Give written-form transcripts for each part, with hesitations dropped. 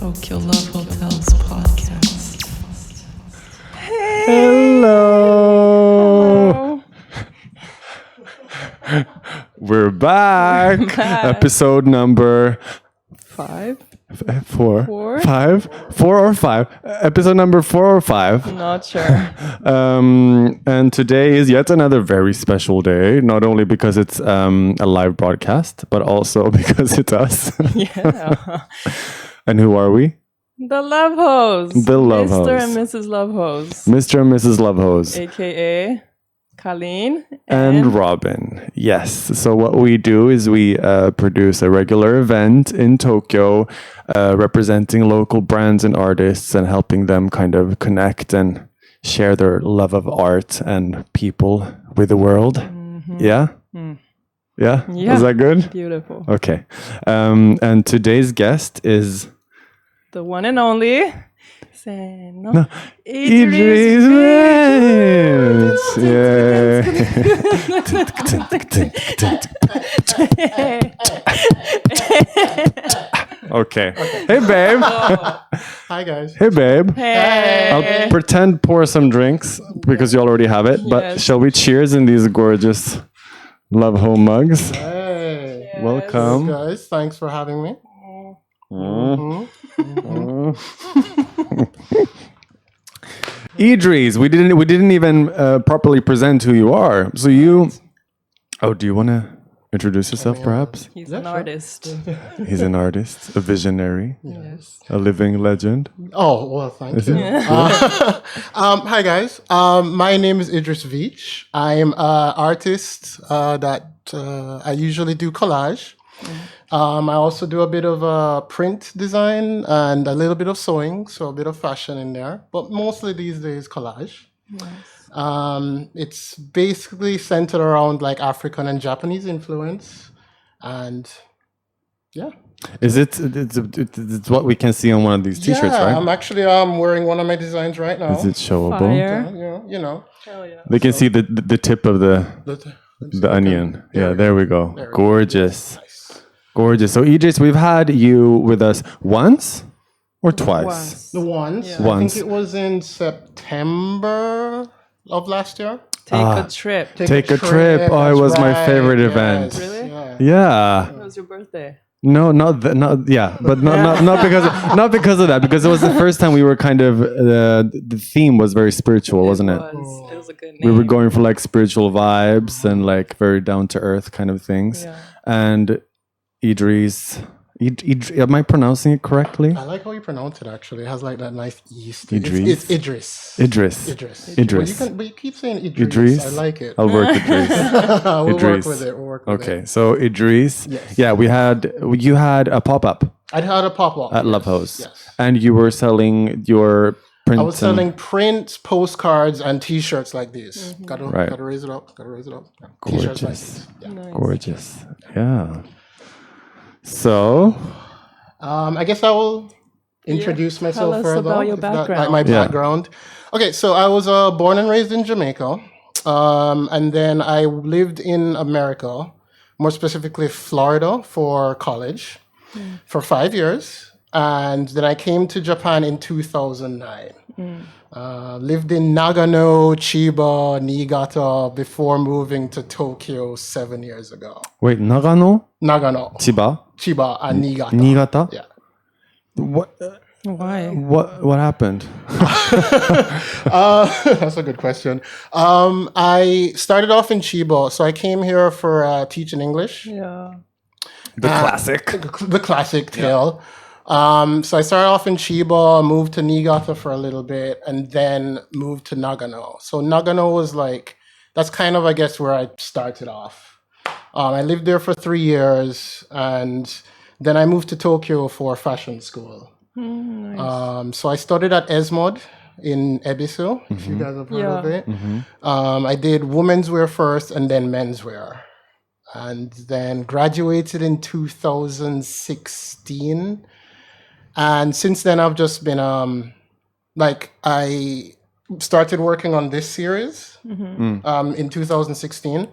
Tokyo Love Hotels podcast. Hello. We're back. Episode number 5? 4. Four? 5? 4 or 5? Episode number 4 or 5. Not sure. And today is yet another very special day, not only because it's a live broadcast, but also because it's us. Yeah. And who are we? The Love Hose. The Love Mr. Hose. and Mrs. Love Hose. Mr. and Mrs. Love Hose. AKA Kalin And Robin. Yes. So what we do is we produce a regular event in Tokyo representing local brands and artists and helping them kind of connect and share their love of art and people with the world. Mm-hmm. Yeah? Yeah? Yeah. Is that good? Beautiful. Okay. And today's guest is... The one and only No. Idris Veitch. Yeah. Okay. Hey, babe. Hi, guys. Hey, babe. Hey. I'll pretend pour some drinks because you already have it. But Yes. shall we cheers in these gorgeous Love Home mugs? Hey. Yes. Welcome. Guys, thanks for having me. Mm. Idris, we didn't even properly present who you are. So you... Oh, do you want to introduce yourself, perhaps? He's an sure. artist. He's an artist, a visionary, Yes. a living legend. Oh, well, thank you. Hi, guys. My name is Idris Veitch. I'm an artist that I usually do collage. I also do a bit of print design and a little bit of sewing, so a bit of fashion in there. But mostly these days, collage. Nice. It's basically centered around like African and Japanese influence, and yeah. Is it's what we can see on one of these t-shirts, Yeah, right? I'm actually wearing one of my designs right now. Is it showable? Fire. You know. Hell yeah. They can see the tip of the onion. Yeah, there we go. There we go. Gorgeous. Nice. Gorgeous. So Idris, we've had you with us once or twice? Once. The ones. Yeah. I Once. think it was in September of last year. Take a trip. Take a trip. Oh, it that's was my right, favorite yes, event. Really? Yeah. Yeah. It was your birthday. No, not yeah, but not because of that. Because it was the first time we were kind of the theme was very spiritual, wasn't it? It was a good name. We were going for like spiritual vibes and like very down to earth kind of things. Yeah. And Idris, am I pronouncing it correctly? I like how you pronounce it. Actually, it has like that nice East. Idris? It's Idris. Idris. Idris. Idris. But you keep saying Idris. Idris? I like it. I'll work Idris. We'll Idris. work with it. We'll work with Okay, it. so Idris. Yes. Yeah, you had a pop up I had a pop-up at Love House, Yes. and you were selling your print. I was selling prints, postcards, and T-shirts like these. Gotta raise it up. Gotta raise it up. Yeah. T-shirts like Gorgeous. these. Yeah. Nice. Gorgeous. Yeah. So, I guess I will introduce Tell myself us further. about your if that- like background. my Yeah. background. Okay, so I was born and raised in Jamaica, and then I lived in America, more specifically Florida, for college for 5 years, and then I came to Japan in 2009. Lived in Nagano, Chiba, Niigata before moving to Tokyo 7 years ago. wait, Nagano, Nagano, Chiba, and Niigata. Niigata. Yeah. Why? What happened? That's a good question. I started off in Chiba, so I came here for teaching English. Yeah. The classic. The classic tale. So I started off in Chiba, moved to Niigata for a little bit, and then moved to Nagano. So Nagano was like, that's kind of, I guess, where I started off. I lived there for 3 years, and then I moved to Tokyo for fashion school. Nice. So I studied at Esmod in Ebisu, if you guys have heard of it. I did women's wear first and then menswear. And then graduated in 2016. And since then, I've just been, I started working on this series in 2016.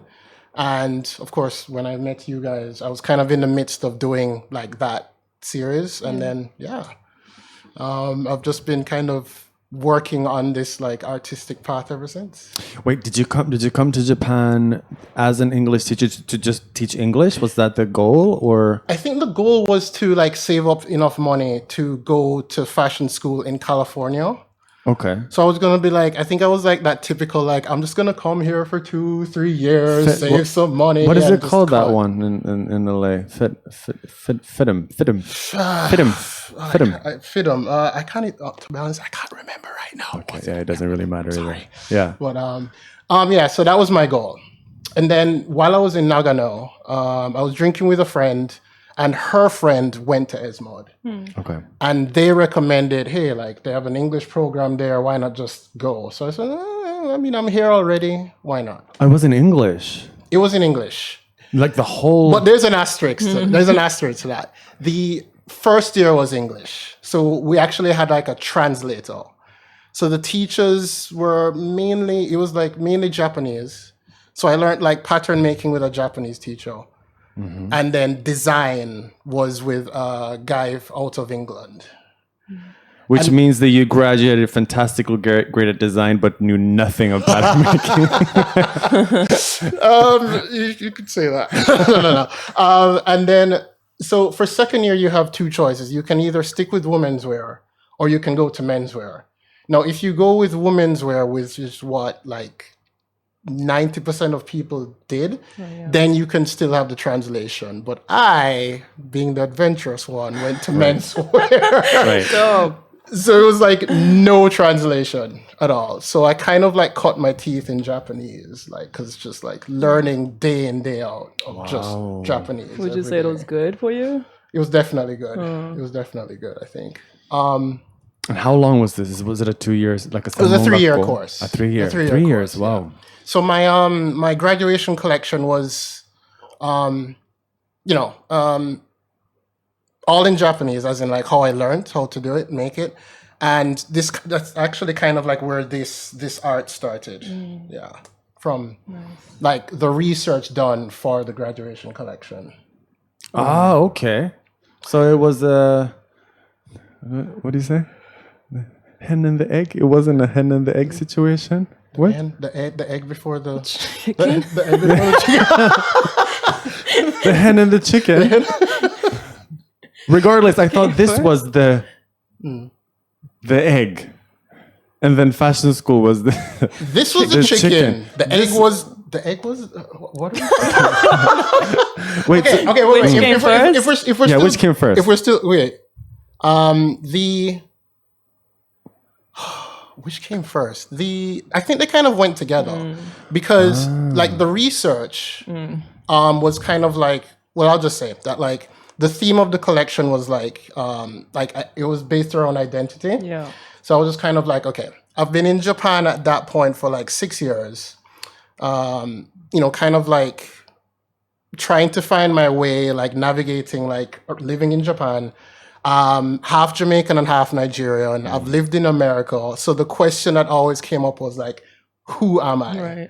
And of course, when I met you guys, I was kind of in the midst of doing like that series. And then, yeah. I've just been kind of working on this like artistic path ever since. Wait, did you come to Japan as an English teacher to just teach English? Was that the goal, or? I think the goal was to like save up enough money to go to fashion school in California. Okay. So I was gonna be like, I think I was like that typical like, I'm just gonna come here for 2-3 years, save some money. What is and it just called, that cut. one in LA? Fitum. I can't. To be honest, I can't remember right now. Okay, yeah, it doesn't really matter either. Yeah. But yeah. So that was my goal. And then while I was in Nagano, I was drinking with a friend, and her friend went to ESMOD. Okay. And they recommended, hey, like they have an English program there. Why not just go? So I said, I mean, I'm here already. Why not? I was in English. It was in English. Like the whole. But there's an asterisk. There's an asterisk to that. The first year was English. So we actually had like a translator. So the teachers were mainly Japanese. So I learned like pattern making with a Japanese teacher. And then design was with a guy out of England. Which means that you graduated fantastically great at design, but knew nothing of pattern making. You could say that. No. And then, so for second year, you have two choices. You can either stick with women's wear or you can go to menswear. Now, if you go with women's wear, which is what like 90% of people did, then you can still have the translation. But I, being the adventurous one, went to menswear. Right. So it was like no translation at all. So I kind of like cut my teeth in Japanese, like, because it's just like learning day in, day out of just Japanese. Would you say it was good for you? It was definitely good. It was definitely good, I think. And how long was this? Was it a 2 years? Like it was a 3-year course. A 3 year. 3 years. course, Wow. yeah. So my graduation collection was, all in Japanese, as in like how I learned how to do it, make it, and that's actually kind of like where this art started. Yeah, from like the research done for the graduation collection. Okay. So it was what do you say? The hen and the egg? It wasn't a hen and the egg situation. What? And the egg before the Chicken? the egg before the chicken. The hen and the chicken. Regardless, I thought this was the egg, and then fashion school was the. This was the chicken. The egg was. What? Wait. Okay. Wait. Which came first? If we're Yeah, still, which came first? If we're still which came first? I think they kind of went together because like the research was kind of like, well, I'll just say that like the theme of the collection was like it was based around identity. Yeah. So I was just kind of like, okay, I've been in Japan at that point for like 6 years. Kind of like trying to find my way, like navigating, like living in Japan. Half Jamaican and half Nigerian. I've lived in America. So the question that always came up was like, who am I? Right.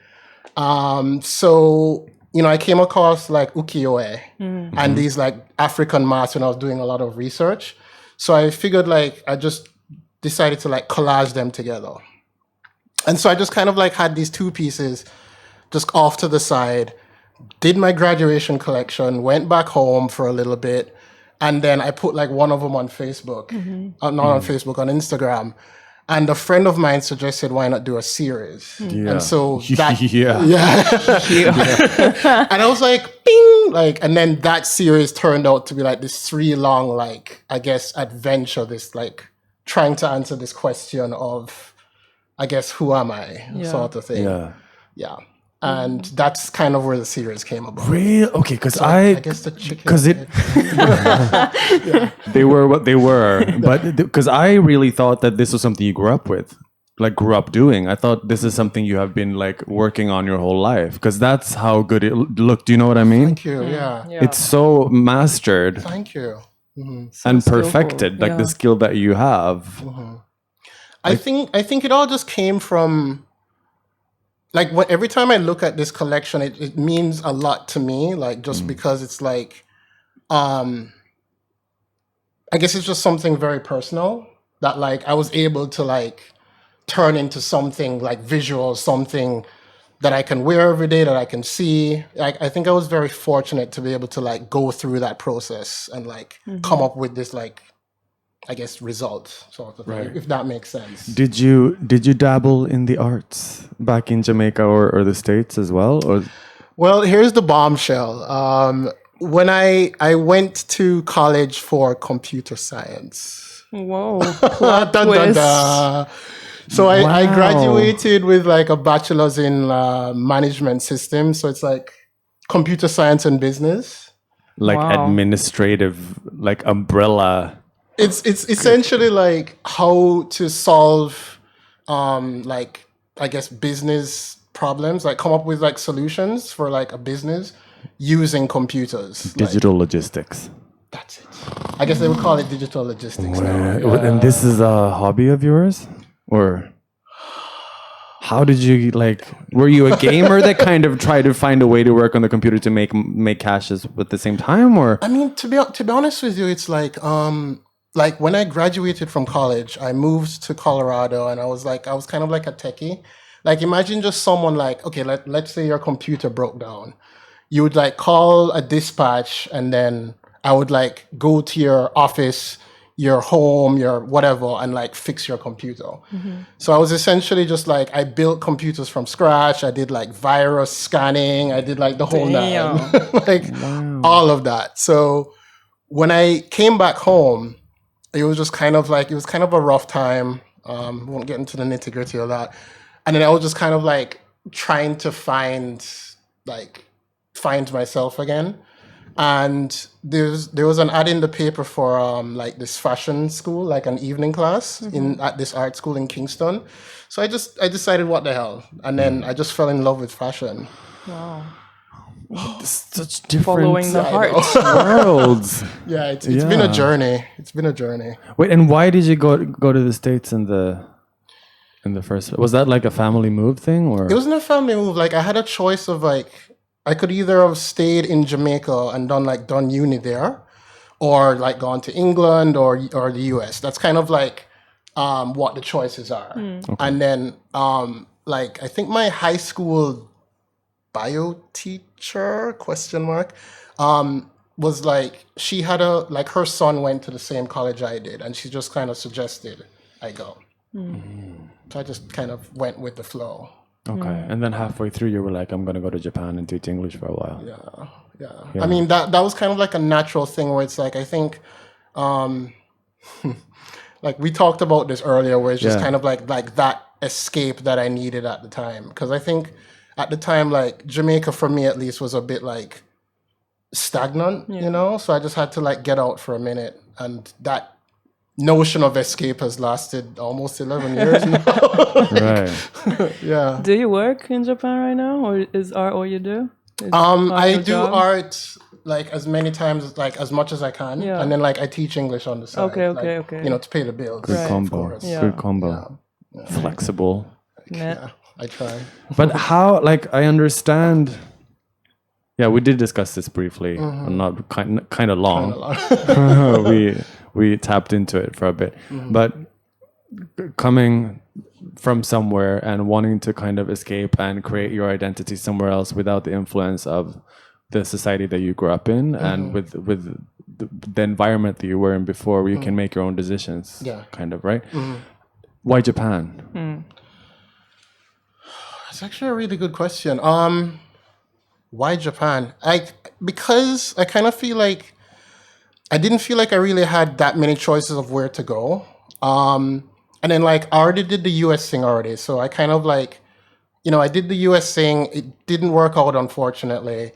So, I came across like ukiyo-e and these like African masks when I was doing a lot of research. So I figured like, I just decided to like collage them together. And so I just kind of like had these two pieces just off to the side, did my graduation collection, went back home for a little bit. And then I put like one of them on Facebook, not on Facebook, on Instagram. And a friend of mine suggested, why not do a series? Yeah. And so that, Yeah. and I was like, bing, like, and then that series turned out to be like this 3 long, like, I guess, adventure, this like trying to answer this question of, I guess, who am I, sort of thing. Yeah. And that's kind of where the series came about. Really? Okay, because So I guess the chicken. because they were what they were, but because I really thought that this was something you grew up with, like grew up doing. I thought this is something you have been like working on your whole life, because that's how good it looked. Do you know what I mean? Thank you. Yeah. It's so mastered Thank you. and skillful, perfected, like the skill that you have. I think it all just came from like every time I look at this collection, it means a lot to me. Like just because it's like, I guess it's just something very personal. that like I was able to like turn into something like visual, something that I can wear every day, that I can see. Like, I think I was very fortunate to be able to like go through that process and like come up with this like, I guess, result sort of thing, if that makes sense. Did you dabble in the arts back in Jamaica or the States as well? Or Well, here's the bombshell. When I went to college for computer science. Whoa. Dun, dun, Twist. dun. So I graduated with like a bachelor's in management systems. So it's like computer science and business. like Wow. administrative, like umbrella? It's essentially like how to solve like, I guess, business problems, like come up with like solutions for like a business using computers. Like, Digital logistics. that's it. I guess they would call it digital logistics now. And this is a hobby of yours? Or how did you like, were you a gamer that kind of tried to find a way to work on the computer to make cashes at the same time? Or I mean, to be honest with you, it's like when I graduated from college, I moved to Colorado, and I was kind of like a techie. Like, imagine just someone like, okay, let's say your computer broke down. You would like call a dispatch, and then I would like go to your office, your home, your whatever, and like fix your computer. So I was essentially just like, I built computers from scratch. I did like virus scanning. I did like the whole nine, like all of that. So when I came back home, it was just kind of like, it was kind of a rough time. Won't get into the nitty gritty of that. And then I was just kind of like trying to find myself again. And there was an ad in the paper for like this fashion school, like an evening class at this art school in Kingston. So I decided, what the hell, and then I just fell in love with fashion. Wow. such different Following the heart. worlds. Yeah, it's been a journey. It's been a journey. Wait, and why did you go to the States in the first? Was that like a family move thing, or It wasn't a family move. Like, I had a choice of like, I could either have stayed in Jamaica and done uni there, or like gone to England or the US. That's kind of like what the choices are. And then like, I think my high school bio teacher was like, she had her son went to the same college I did, and she just kind of suggested I go. So I just kind of went with the flow. okay? And then halfway through, you were like, "I'm gonna go to Japan and teach English for a while." Yeah. I mean, that was kind of like a natural thing where it's like, I think, like we talked about this earlier, where it's just kind of like that escape that I needed at the time. Because I think at the time, like Jamaica for me at least was a bit like stagnant, you know. So I just had to like get out for a minute, and that notion of escape has lasted almost 11 years now. Right. Yeah. Do you work in Japan right now, or is art all you do? Is I your do job? art like as many times, like as much as I can, Yeah. and then like I teach English on the side. Okay, like, okay. You know, to pay the bills. Good Right. combo. course. Yeah. Good combo. Flexible. Yeah. I try. But how? Like, I understand. Yeah, we did discuss this briefly, not kind of long. we tapped into it for a bit, but coming from somewhere and wanting to kind of escape and create your identity somewhere else without the influence of the society that you grew up in, and with the environment that you were in before, where you can make your own decisions. Yeah. Kind of, right? Why Japan? It's actually a really good question. Why Japan? Because I kind of feel like I didn't feel like I really had that many choices of where to go. And then like I already did the US thing already. So I kind of like, you know, I did the US thing. It didn't work out, unfortunately.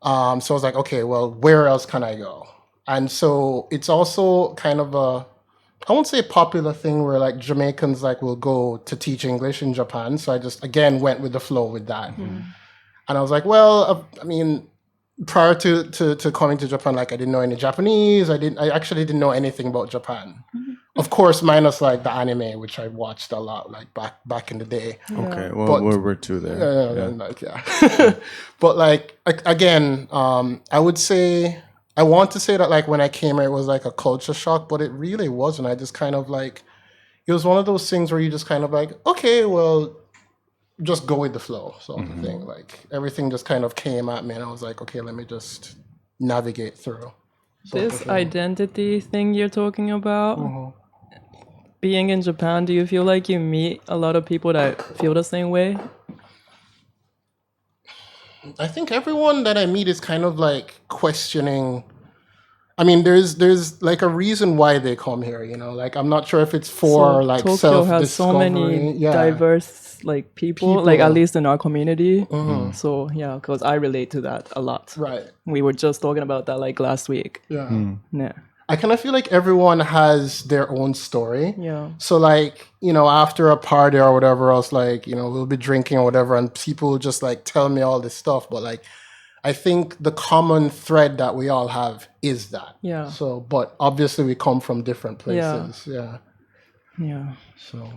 So I was like, okay, well, where else can I go? And so it's also kind of I won't say a popular thing where like Jamaicans like will go to teach English in Japan. So I just, again, went with the flow with that. And I was like, well, I mean, prior to coming to Japan, like I didn't know any Japanese. I actually didn't know anything about Japan. Of course, minus like the anime, which I watched a lot, like back in the day. Okay, well, But- we're two there. But like again, I want to say that like when I came here, it was like a culture shock, but it really wasn't. I just kind of like it was one of those things where you just kind of like, okay, well, just go with the flow sort of thing. Like everything just kind of came at me and I was like, okay, let me just navigate through. This identity thing you're talking about, being in Japan, do you feel like you meet a lot of people that feel the same way? I think everyone that I meet is kind of like questioning. I mean, there's like a reason why they come here, you know. Like I'm not sure if it's for So like Tokyo self-discovery. has so many diverse like people, like at least in our community. So yeah, because I relate to that a lot. Right. We were just talking about that like last week. Yeah. Yeah. I kind of feel like everyone has their own story. Yeah. So like, you know, after a party or whatever else, like, you know, we'll be drinking or whatever and people will just like tell me all this stuff. But like, I think the common thread that we all have is that. Yeah. So, but obviously we come from different places. Yeah. Yeah. So.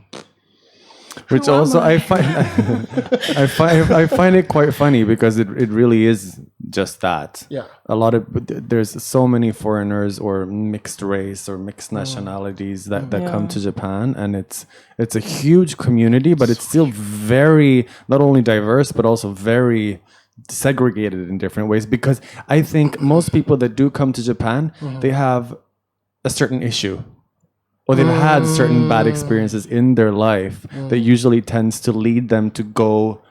Which also I find I find it quite funny because it really is just that. Yeah. A lot of there's so many foreigners or mixed race or mixed nationalities that come to Japan, and it's a huge community, but it's still very not only diverse but also very segregated in different ways, because I think most people that do come to Japan, they have a certain issue, or they've had certain bad experiences in their life that usually tends to lead them to go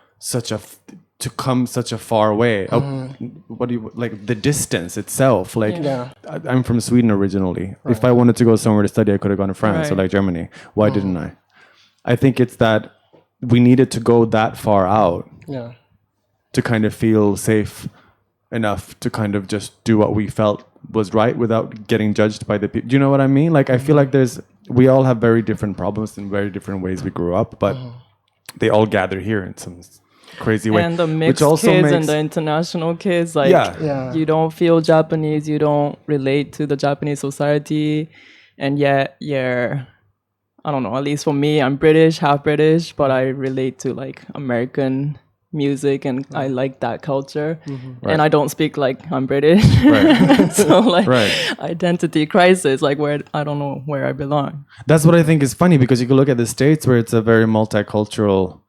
to come such a far way. What do you like? The distance itself. Like I'm from Sweden originally. If I wanted to go somewhere to study, I could have gone to France or like Germany. Why didn't I? I think it's that we needed to go that far out to kind of feel safe enough to kind of just do what we felt was right without getting judged by the people. Do you know what I mean? Like, I feel like we all have very different problems in very different ways we grew up, but they all gather here in some crazy way. And the mixed kids and the international kids, like, you don't feel Japanese, you don't relate to the Japanese society, and yet you're, I don't know, at least for me, I'm British, half British, but I relate to like American music and I like that culture, and I don't speak like I'm British. So like identity crisis, like where I don't know where I belong. That's what I think is funny, because you can look at the States where it's a very multicultural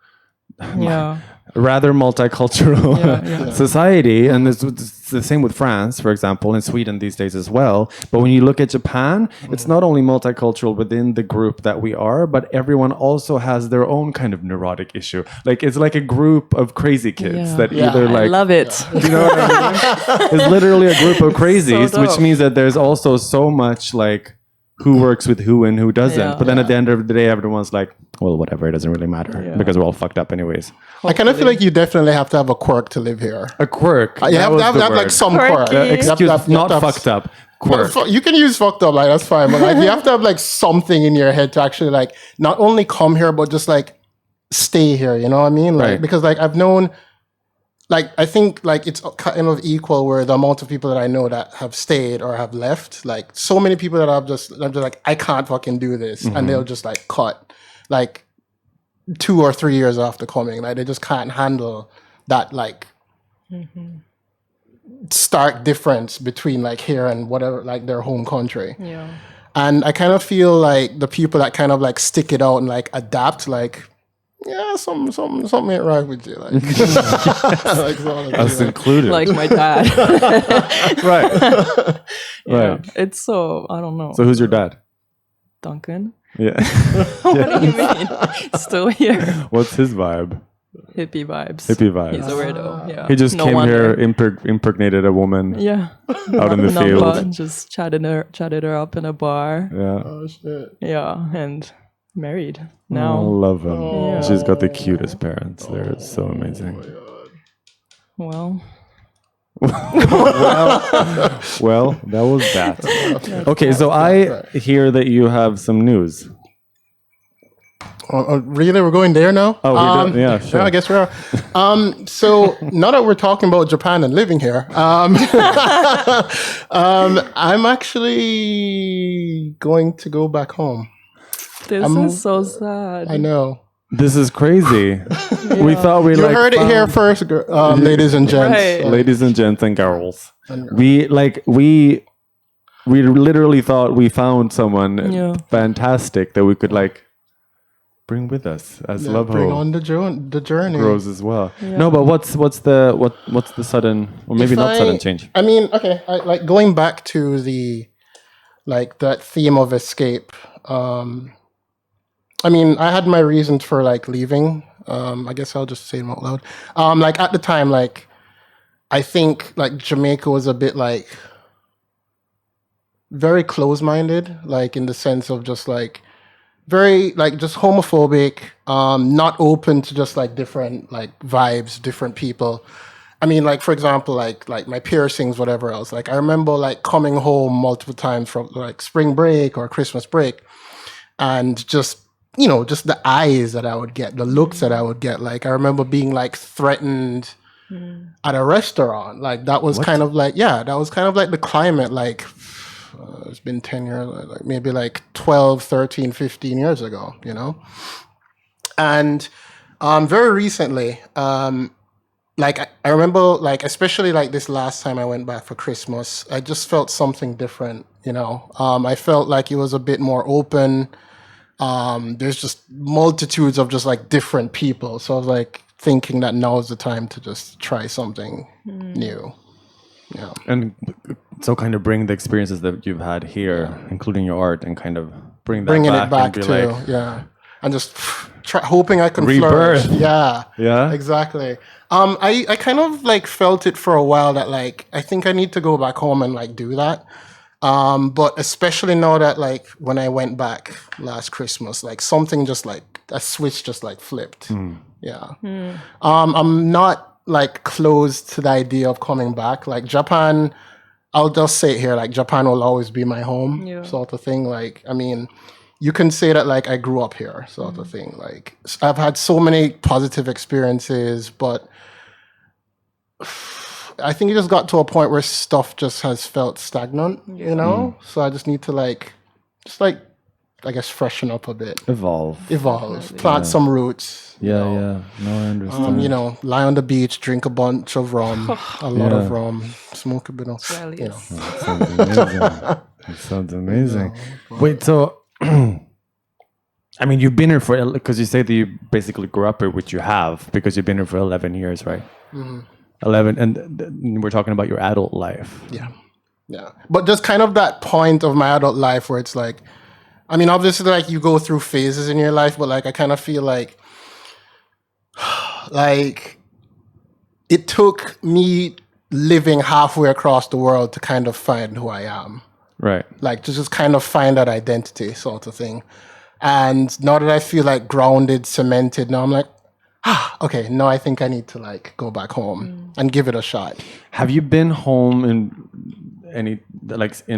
rather multicultural society, and it's the same with France, for example, and Sweden these days as well. But when you look at Japan, it's not only multicultural within the group that we are, but everyone also has their own kind of neurotic issue. Like it's like a group of crazy kids that either like, I love it. You know what I mean? It's literally a group of crazies, which means that there's also so much like who works with who and who doesn't. But then at the end of the day, everyone's like, well, whatever, it doesn't really matter because we're all fucked up anyways. I kind of feel like you definitely have to have a quirk to live here. A quirk. You have to have like some quirk. Excuse, not fucked up. Quirk. You can use fucked up, like that's fine, but like you have to have like something in your head to actually like not only come here, but just like stay here. You know what I mean? Like because like I've known. Like, I think, like, it's kind of equal where the amount of people that I know that have stayed or have left, like, so many people that I'm just like, I can't fucking do this. And they'll just, like, cut, like, 2 or 3 years after coming. Like, they just can't handle that, like, stark difference between, like, here and whatever, like, their home country. Yeah. And I kind of feel like the people that kind of, like, stick it out and, like, adapt, like, yeah, something ain't right with you. Like, like us included. Like my dad. Right. Right. It's so, I don't know. So who's your dad? Duncan. Yeah. What do you mean? Still here. What's his vibe? Hippie vibes. Hippie vibes. He's a weirdo. Yeah. He just came here, impregnated a woman. Yeah. Out in the field. Just chatted her up in a bar. Yeah. Oh shit. Yeah, and married now. I love him. Yeah. She's got the cutest parents. They're so amazing. Well, that was that. Okay, so I hear that you have some news. Really? We're going there now? Oh, yeah, sure. Yeah, I guess we are. So now that we're talking about Japan and living here, I'm actually going to go back home. This is so sad. I know. This is crazy. We thought we you heard it here first, ladies and gents. Right. Ladies and gents and girls. We literally thought we found someone fantastic that we could like bring with us as bring on the journey grows as well. Yeah. No, but what's the sudden, or maybe not sudden change? I mean, okay, like going back to the like that theme of escape. I mean, I had my reasons for like leaving. I guess I'll just say them out loud. Like at the time, like I think like Jamaica was a bit like very close-minded, like in the sense of just like very like just homophobic, not open to just like different like vibes, different people. I mean, like for example, like my piercings, whatever else. Like I remember like coming home multiple times from like spring break or Christmas break, and just just the eyes that I would get, the looks that I would get. Like I remember being like threatened at a restaurant. Like that was kind of like that was kind of like the climate. Like it's been 10 years, like maybe like 12, 13, 15 years ago, And very recently, like I remember, like especially like this last time I went back for Christmas, I just felt something different, I felt like it was a bit more open. There's just multitudes of just like different people. So I was like thinking that now is the time to just try something new. Yeah. And so kind of bring the experiences that you've had here, including your art, and kind of bringing it back to, like, and just hoping I can rebirth. Flourish. Yeah. Yeah. Exactly. I kind of like felt it for a while that like, I think I need to go back home and like do that. But especially now that like when I went back last Christmas, like something just like a switch just like flipped. Yeah. I'm not like close to the idea of coming back. Like Japan, I'll just say it here, like Japan will always be my home, sort of thing. Like, I mean, you can say that like I grew up here, sort of thing. Like I've had so many positive experiences, but I think it just got to a point where stuff just has felt stagnant, So I just need to like, I guess, freshen up a bit. Evolve. Plant some roots. Yeah. No, I understand. Lie on the beach, drink a bunch of rum, a lot of rum, smoke a bit of, That sounds amazing. Wait, so, I mean, you've been here because you say that you basically grew up here, which you have, because you've been here for 11 years, right? 11, and we're talking about your adult life. Yeah. But just kind of that point of my adult life where it's like, I mean, obviously, like you go through phases in your life, but like I kind of feel like it took me living halfway across the world to kind of find who I am. Right. Like to just kind of find that identity, sort of thing. And now that I feel like grounded, cemented, now I'm like, okay, now I think I need to like go back home and give it a shot. Have you been home in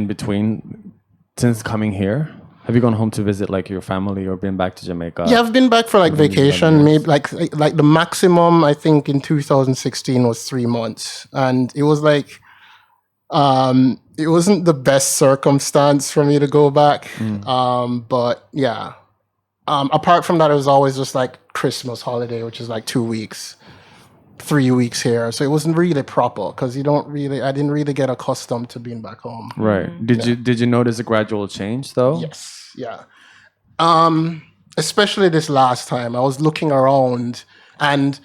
between since coming here? Have you gone home to visit like your family or been back to Jamaica? Yeah, I've been back for like vacation. Maybe like the maximum I think in 2016 was 3 months, and it was like it wasn't the best circumstance for me to go back. But yeah, apart from that, it was always just like Christmas holiday, which is like 2 weeks, 3 weeks here. So it wasn't really proper because I didn't really get accustomed to being back home. Right. Did you notice a gradual change though? Yes. Yeah. Especially this last time, I was looking around, and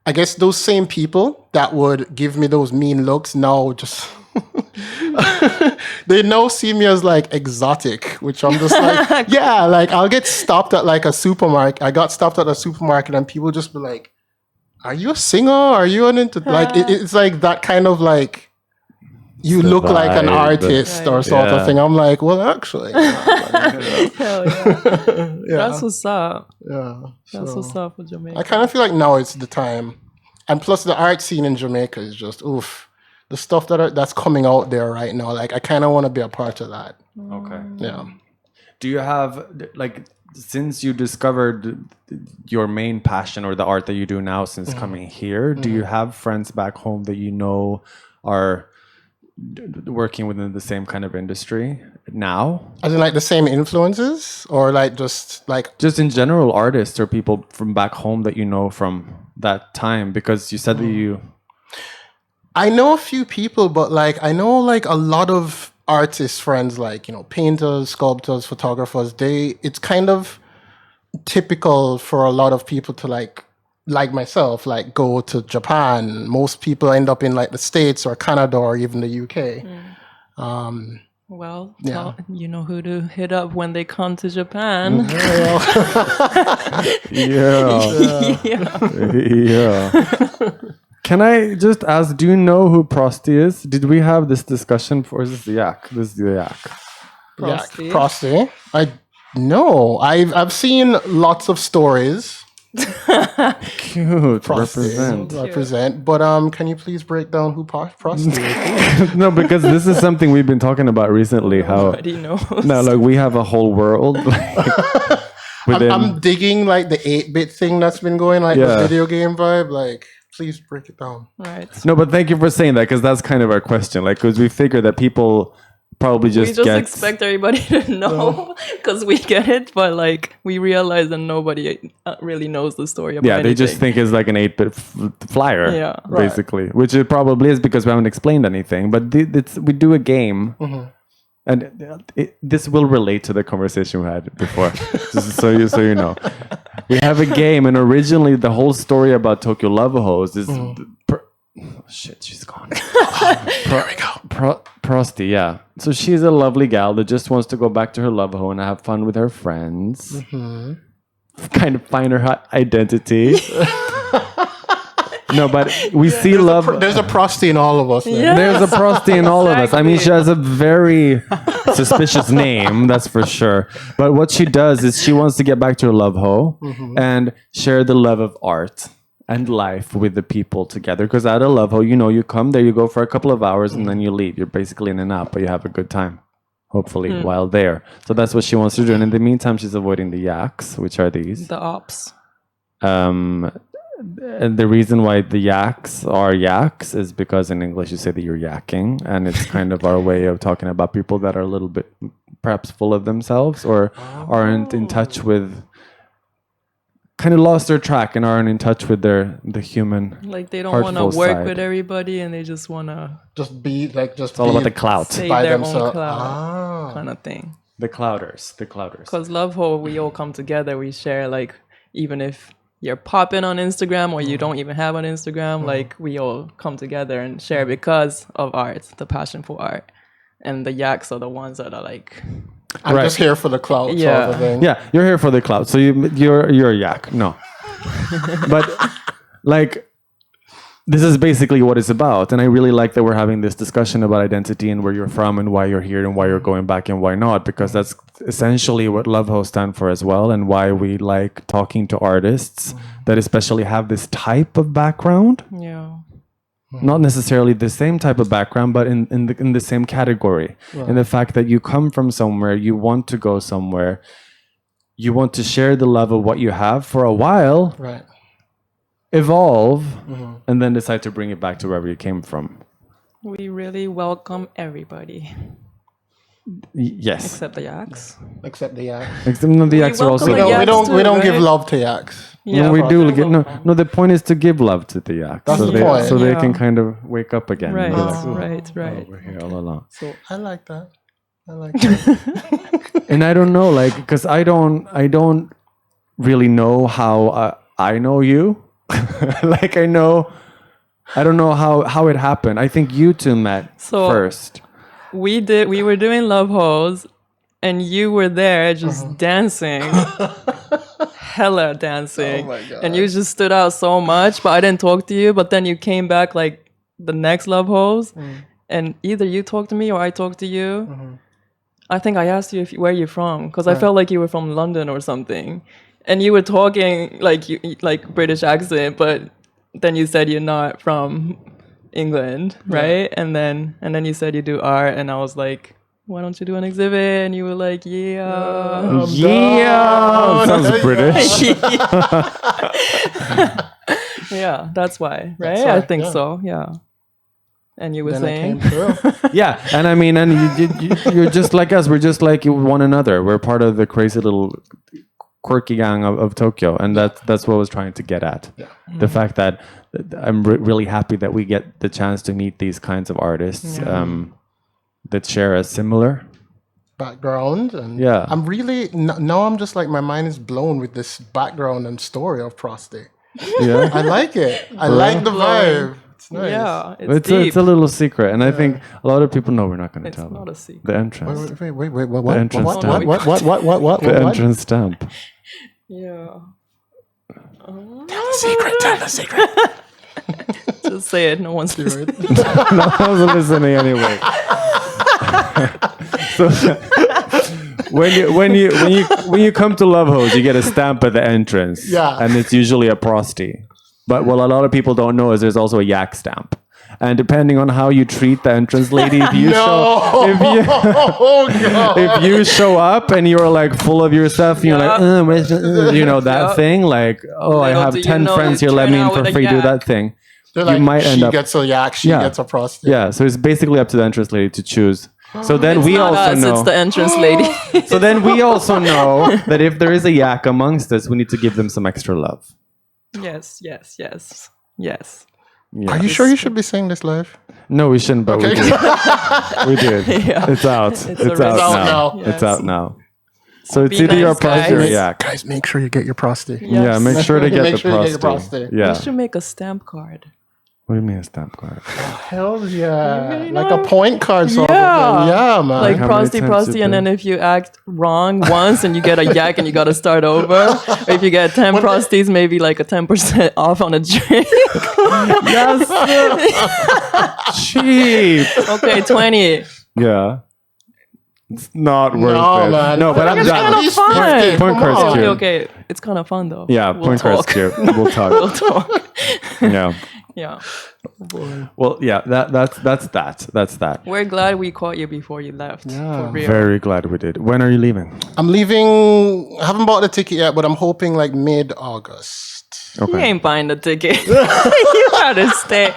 I guess those same people that would give me those mean looks now just they now see me as like exotic, which I'm just like, yeah, like I'll get stopped at like a supermarket. I got stopped at a supermarket and people just be like, are you a singer? Are you an like, it's like that kind of like, you look like an artist or sort of thing. I'm like, well, actually. Hell yeah. That's what's up. Yeah. That's what's up for Jamaica. I kind of feel like now it's the time. And plus the art scene in Jamaica is just, oof. The stuff that's coming out there right now, like I kind of want to be a part of that. Okay. Yeah. Do you have, like, since you discovered your main passion or the art that you do now since coming here, do you have friends back home that you know are working within the same kind of industry now? As in like the same influences, or like just in general, artists or people from back home that you know from that time? Because you said that I know a few people, but like I know like a lot of artist friends, like, painters, sculptors, photographers, it's kind of typical for a lot of people to like myself, like go to Japan. Most people end up in like the States or Canada or even the UK. Well, you know who to hit up when they come to Japan. Yeah. Can I just ask, do you know who Prosty is? Did we have this discussion for, or is this the yak? This is the yak. Prosty. No, I've seen lots of stories. Cute. Prosty. Represent. But can you please break down who Prosty is? No, because this is something we've been talking about recently. Nobody knows. No, like we have a whole world. I'm digging like the 8-bit thing that's been going, like the video game vibe. Like, please break it down. Right. No, but thank you for saying that, because that's kind of our question. Like, because we figure that people probably we just expect everybody to know because we get it, but like we realize that nobody really knows the story about anything. They just think it's like an 8-bit flyer, basically, which it probably is because we haven't explained anything. But we do a game, and this will relate to the conversation we had before, just so you know. We have a game, and originally the whole story about Tokyo Love Hose is... shit, she's gone. There we go. Prosty, yeah. So she's a lovely gal that just wants to go back to her love home and have fun with her friends. Kind of find her identity. No, but we see love. There's a Prosty in all of us. Yes, there's a Prosty in all of us. I mean, she has a very suspicious name, that's for sure. But what she does is she wants to get back to her love home and share the love of art and life with the people together. Because at a love home, you come there, you go for a couple of hours, and then you leave. You're basically in and out, but you have a good time, hopefully, while there. So that's what she wants to do. And in the meantime, she's avoiding the yaks, which are these. The ops. And the reason why the yaks are yaks is because in English you say that you're yakking, and it's kind of our way of talking about people that are a little bit perhaps full of themselves or aren't in touch with... kind of lost their track and aren't in touch with the human, like they don't want to work with everybody, and they just want to be like it's all about the clout, by their own clout, kind of thing. The clouters. Because love hole, we all come together. We share, like, even if you're popping on Instagram or you don't even have an Instagram, like we all come together and share because of art, the passion for art. And the yaks are the ones that are like... I'm just here for the clout sort of thing. Yeah, you're here for the clout. So you're a yak. No. But like, this is basically what it's about. And I really like that we're having this discussion about identity and where you're from and why you're here and why you're going back and why not, because that's essentially what Love Host stand for as well, and why we like talking to artists that especially have this type of background. Yeah. Not necessarily the same type of background, but in the same category. Right. And the fact that you come from somewhere, you want to go somewhere, you want to share the love of what you have for a while, right? Evolve, and then decide to bring it back to wherever you came from. We really welcome everybody. Yes. Except the yaks. Except the yaks. The yaks are also... We don't give love to yaks. Yeah, no, we do. No, the point is to give love to the yaks. That's the point. So they can kind of wake up again. Right, like, right. We're here all along. So I like that. And I don't know, like, because I don't really know how I know you. Like, I don't know how it happened. I think you two met first. We were doing Love Holes, and you were there just dancing. Hella dancing. Oh my God. And you just stood out so much, but I didn't talk to you. But then you came back like the next Love Holes, and either you talked to me or I talked to you. I think I asked you where you're from, because I felt like you were from London or something. And you were talking like British accent, but then you said you're not from England, right? And then you said you do art, and I was like, why don't you do an exhibit? And you were like, yeah. Sounds British. Yeah, that's why, right? I think so, yeah. And you were saying? Yeah, and I mean, and you're just like us. We're just like one another. We're part of the crazy little quirky gang of Tokyo, and that's what I was trying to get at. Yeah. The fact that I'm really happy that we get the chance to meet these kinds of artists that share a similar background, and Yeah. I'm really now I'm just like my mind is blown with this background and story of prostate. Yeah. I like it. I like the vibe. It's nice. Yeah, It's a little secret, and I think a lot of people know we're not going to tell It's not them. a secret. The entrance. Wait, what? The entrance What? stamp. What? The entrance stamp. Yeah. Tell the secret. Just say it. No one's listening. No one's listening anyway. So when you come to Love Hose, you get a stamp at the entrance. Yeah. And it's usually a prosty. But what a lot of people don't know is there's also a yak stamp. And depending on how you treat the entrance lady, if you show up and you're like full of yourself, and you're like, you know, that thing, like, I have 10 friends here, let me in for free, do that thing. They're like, you might end up. She gets a yak, she gets a prostate. Yeah, so it's basically up to the entrance lady to choose. So then we also know. It's the entrance lady. So then we also know that if there is a yak amongst us, we need to give them some extra love. Yes. Yeah. Are you sure you should be saying this live? No, we shouldn't, but we did. We did. Yeah. It's out. It's out now. Yes. It's out now. So it's Be either your nice, prostate or guys. yak. Guys, make sure you get your prostate. Yeah, make sure to get Make the sure you get your prostate. prostate. Yeah. We should make a stamp card. What do you mean a stamp card? Hell yeah. really Like know? a point card sort of Yeah. thing. Yeah, man. Like How many times prosty, you and then do? if you act wrong once and you get a yak and you got to start over. Or if you get 10 prosties, maybe like a 10% off on a drink. Yes. Cheap. Okay, 20. Yeah. It's not worth No, it. man. No, but I'm It's done. kind of fun. Point card's on. cute. Okay. It's kind of fun though. Yeah, We'll point card's talk. cute. We'll talk. We'll talk. Yeah. Yeah. Well, yeah, that's that. We're glad we caught you before you left. Yeah. For real. Very glad we did. When are you leaving? I'm leaving. I haven't bought the ticket yet, but I'm hoping like mid-August. You ain't buying the ticket. You gotta stay.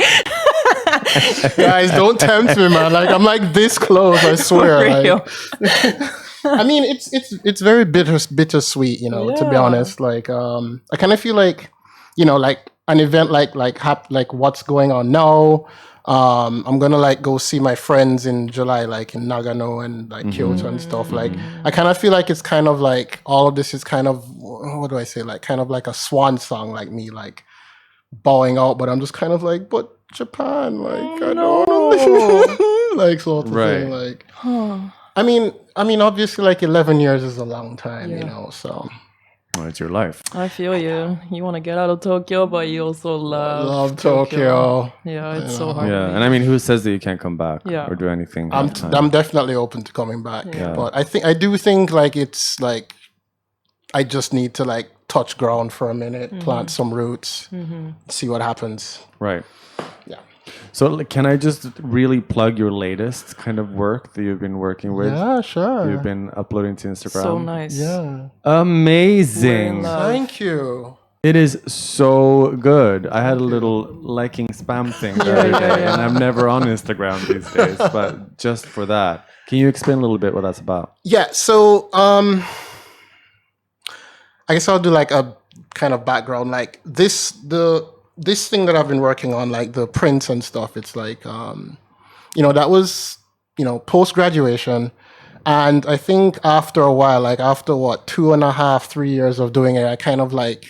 Guys, don't tempt me, man. Like I'm like this close. I swear. For real. I mean, it's very bittersweet, you know. To be Yeah. honest, like I kind of feel like, you know, like an event like what's going on now. I'm gonna like go see my friends in July, like in Nagano and like Kyoto and stuff. Like I kind of feel like it's kind of like all of this is kind of, what do I say, like kind of like a swan song, like me like bowing out, but I'm just kind of like, but Japan, like I don't know, like sort of thing, like. I mean, obviously, like 11 years is a long time, you know. So Well, it's your life. I feel you. You want to get out of Tokyo, but you also love Tokyo. Yeah, it's so hard. Yeah, and I mean, who says that you can't come back Yeah. or do anything? I'm definitely open to coming back, Yeah. but I do think like it's like I just need to like touch ground for a minute, plant some roots, see what happens. Right. Yeah. So like, can I just really plug your latest kind of work that you've been working with? Yeah, sure. You've been uploading to Instagram. So nice. Yeah. Amazing. Thank you. It is so good. I had a little liking spam thing the other day, and I'm never on Instagram these days, but just for that. Can you explain a little bit what that's about? Yeah, so I guess I'll do like a kind of background. Like this thing that I've been working on, like the prints and stuff, it's like that was, post-graduation. And I think after a while, like after 2.5, 3 years of doing it, I kind of like,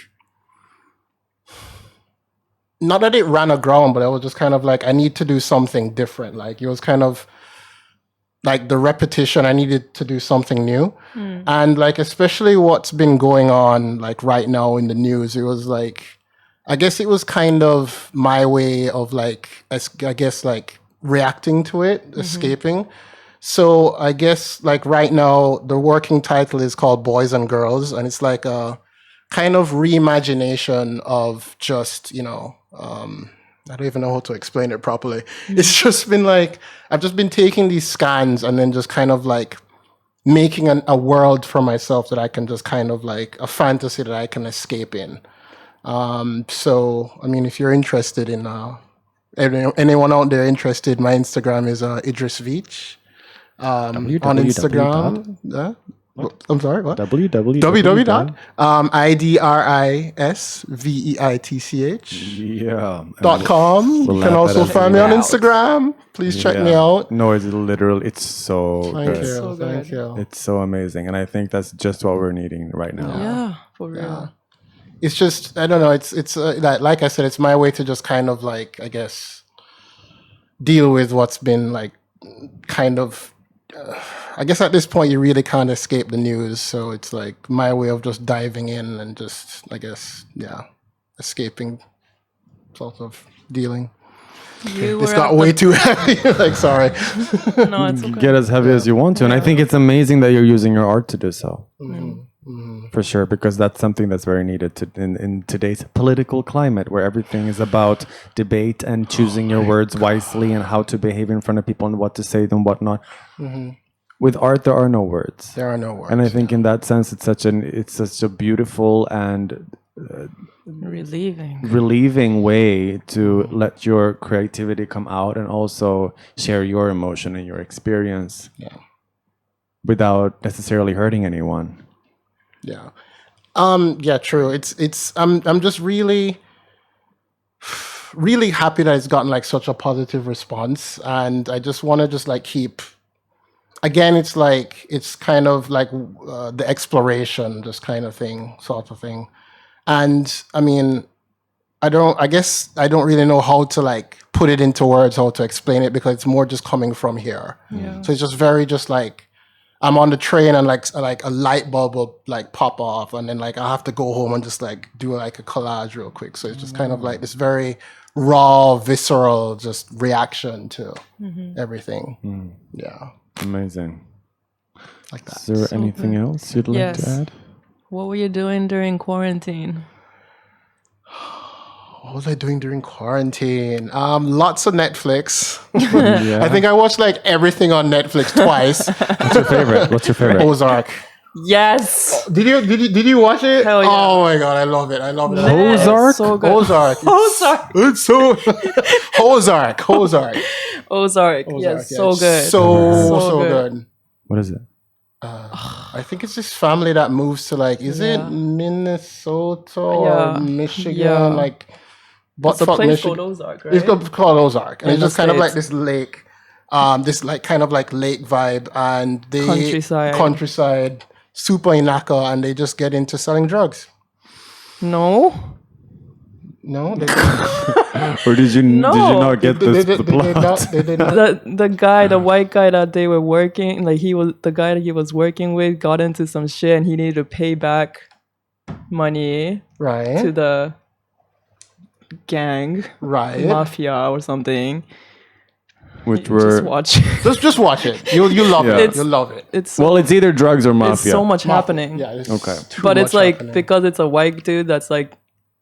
not that it ran aground, but I was just kind of like, I need to do something different. Like it was kind of like the repetition, I needed to do something new. And like, especially what's been going on like right now in the news, it was like, I guess it was kind of my way of like, I guess like reacting to it, escaping. So I guess like right now, the working title is called Boys and Girls. And it's like a kind of reimagination of just, I don't even know how to explain it properly. It's just been like, I've just been taking these scans and then just kind of like making a world for myself that I can just kind of like a fantasy that I can escape in. So, I mean, if you're interested in, anyone out there interested, my Instagram is Idris Veitch. On Instagram. I'm sorry, what? www. .com. You can also find me on Instagram. Please check me out. No, it's literally, it's so Thank good. you. Thank you. It's so amazing. And I think that's just what we're needing right now. Yeah, for real. Yeah. It's just, I don't know. It's like I said, it's my way to just kind of like, I guess, deal with what's been like kind of, I guess at this point you really can't escape the news. So it's like my way of just diving in and just, I guess, escaping, sort of dealing. It's got way too heavy. Like, sorry. No, it's okay. Get as heavy as you want to. And I think it's amazing that you're using your art to do so. For sure, because that's something that's very needed in today's political climate, where everything is about debate and choosing your words wisely and how to behave in front of people and what to say and what not. With art, there are no words. There are no words. And I think in that sense, it's such a beautiful and relieving way to let your creativity come out and also share your emotion and your experience without necessarily hurting anyone. Yeah. True. I'm just really happy that it's gotten like such a positive response. And I just want to just like keep, again, it's kind of like the exploration, just kind of thing, sort of thing. And I mean, I don't really know how to like put it into words, how to explain it, because it's more just coming from here. Yeah. So it's just very just like, I'm on the train and like a light bulb will like pop off, and then like I have to go home and just like do like a collage real quick. So it's just kind of like this very raw, visceral just reaction to everything. Yeah. Amazing. Like that. Is there anything else you'd like to add? What were you doing during quarantine? What was I doing during quarantine? Lots of Netflix. I think I watched like everything on Netflix twice. What's your favorite? Ozark. Yes. Did you watch it? Hell yeah. Oh my god, I love it. Ozark? It's so good. Ozark. It's so Ozark. Yes, so good. So good. What is it? I think it's this family that moves to like, is it Minnesota or Michigan? Yeah. Like, It's a place called Ozark, right? It's called Ozark, and In it's just kind of like this lake, this like kind of like lake vibe, and the countryside, super inaka, and they just get into selling drugs. No. Or did you not get the plot? The guy, the white guy that they were working, like the guy that he was working with got into some shit, and he needed to pay back money to the gang, mafia or something. Which were just watch it. Just watch it. You'll love it. You'll love it. It's it's either drugs or mafia. It's so much happening. Yeah. Okay. But it's like because it's a white dude that's like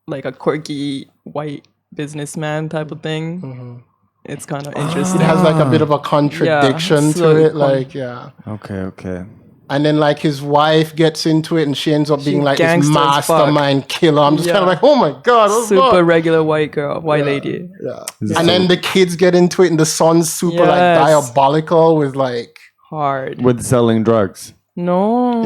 a quirky white businessman type of thing. It's kind of interesting. It has like a bit of a contradiction to it. Okay. And then like his wife gets into it and she ends up being like this mastermind killer. I'm just kind of like, oh my God. Super regular white lady. Yeah. And then the kids get into it and the son's super like diabolical with like... Hard. With selling drugs. No,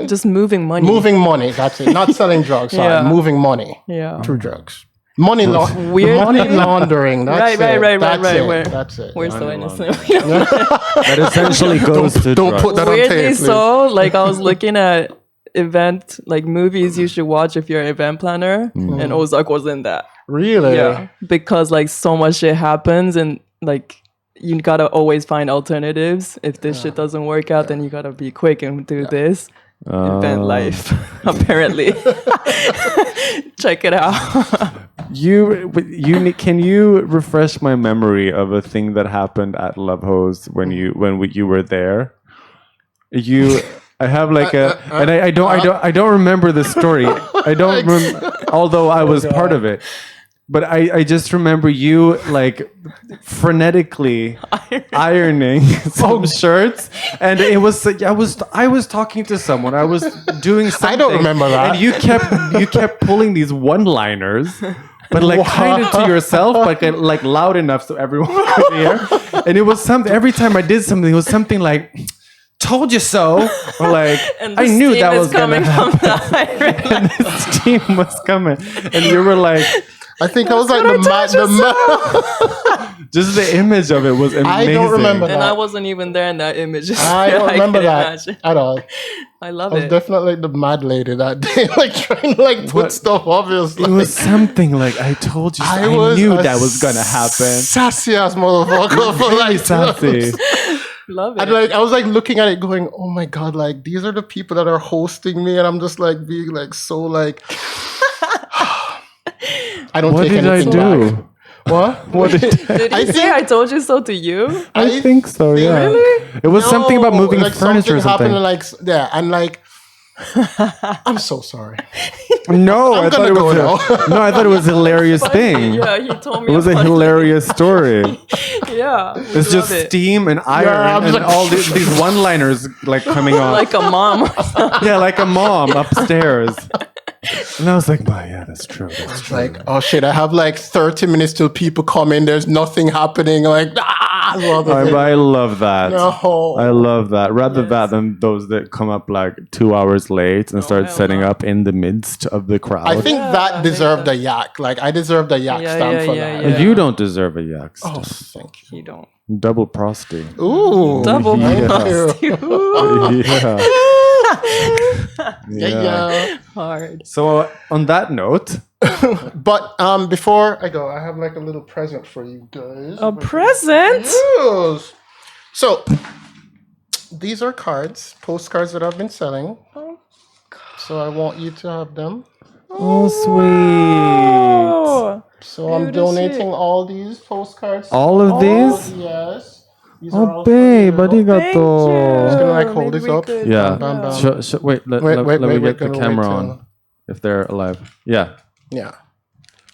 just moving money. Moving money, that's it. Not selling drugs, sorry. Moving money through drugs. Money laundering. That's it. That's it. We're so innocent. That essentially goes to don't drugs. put that on tape, please. So, like, I was looking at movies you should watch if you're an event planner, and Ozark was in that. Really? Yeah, because like so much shit happens, and like you gotta always find alternatives. If this shit doesn't work out, then you gotta be quick and do this. Event life, apparently. Check it out. Can you refresh my memory of a thing that happened at Love Hose when you were there? I have like I don't remember the story. I don't although I was part of it. But I just remember you like frenetically ironing some shirts, and it was I was talking to someone. I was doing something. I don't remember that. And you kept pulling these one-liners, but like kind of to yourself, but like loud enough so everyone could hear. And it was something. Every time I did something, it was something like, told you so. Or like, And I the knew steam that is was going to coming from happen. the iron. And the steam was coming. And you were like, I think I was like just the image of it was amazing. I don't remember And that. I wasn't even there in that image. I don't remember that imagine. at all. I love I was it. definitely the mad lady that day, like trying to like put stuff obviously. It was something like, I told you so. I knew that was going to happen. Sassy ass motherfucker for Really like sassy. Love it. And like I was like looking at it going, oh my God, like these are the people that are hosting me, and I'm just like being like so like I don't take anything back. What did he say I told you so to you? I think so, yeah. Really? It was something about moving like furniture or something. Happened, like, yeah, and like I'm so sorry. No, I thought it was now. I thought it was a hilarious thing. Yeah, he told me. It was a hilarious story. Yeah. It's just steam and iron and all these one-liners like coming on. Like a mom or something. Yeah, like a mom upstairs. And I was like, yeah, that's true. That's true. Like, oh shit, I have like 30 minutes till people come in. There's nothing happening. Like, I love that. No. I love that. Rather that than those that come up like 2 hours late and start setting up in the midst of the crowd. I think that deserved a yak. Like, I deserved a yak stamp for that. Yeah. You don't deserve a yak stamp. Oh, thank you. You don't. Double prosty. Ooh. Double prosty. Yeah. Hard. So on that note, but before I go, I have like a little present for you guys. A present? Yes. So these are postcards that I've been selling. Oh, so I want you to have them. oh sweet. So I'm donating all these postcards. All of these? Yes. These Oh, are all babe, for you. arigato. I'm just gonna like hold this up. Yeah. Bam, bam. Wait, let me get the camera till- on. If they're alive. Yeah. Yeah.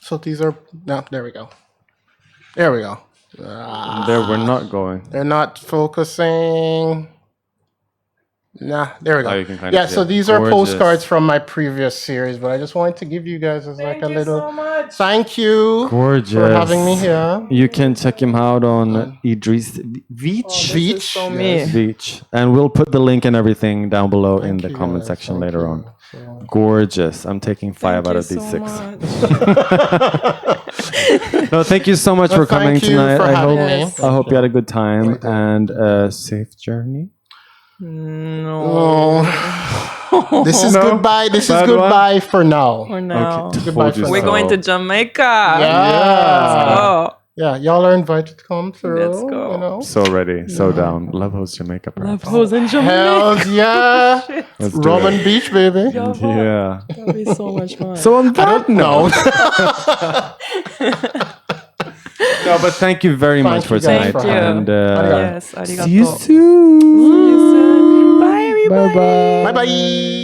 So these are there we go. There we go. There we're not going. They're not focusing. Nah, there we go. Oh, you can kind yeah, of see so it. these are Gorgeous. postcards from my previous series, but I just wanted to give you guys as like a little so much. thank you Gorgeous. for having me here. You can check him out on Idris Veitch. This is so me. Veitch. And we'll put the link and everything down below in the you, comment guys. section Thank later you. on. So- Gorgeous. I'm taking 5 out of these 6. Much. No, thank you so much for coming thank you tonight. for I having hope me. I hope you had a good time and a safe journey. No. This is No? goodbye. This is Bad one? goodbye for now. For now. Okay, Goodbye told you for We're now. going to Jamaica. Yeah. Oh, Yeah, y'all are invited to come through. Let's go. You know? So ready, so down. Love Host Jamaica. love perhaps. hoes in Jamaica. Hell yeah. Let's do Robin it. Beach, baby. Yeah. That'd be so much fun. So on that No. note, no, but thank you very much for you guys tonight, for and Yes, arigato. see you soon. See you soon. Bye, everybody. Bye bye. Bye-bye.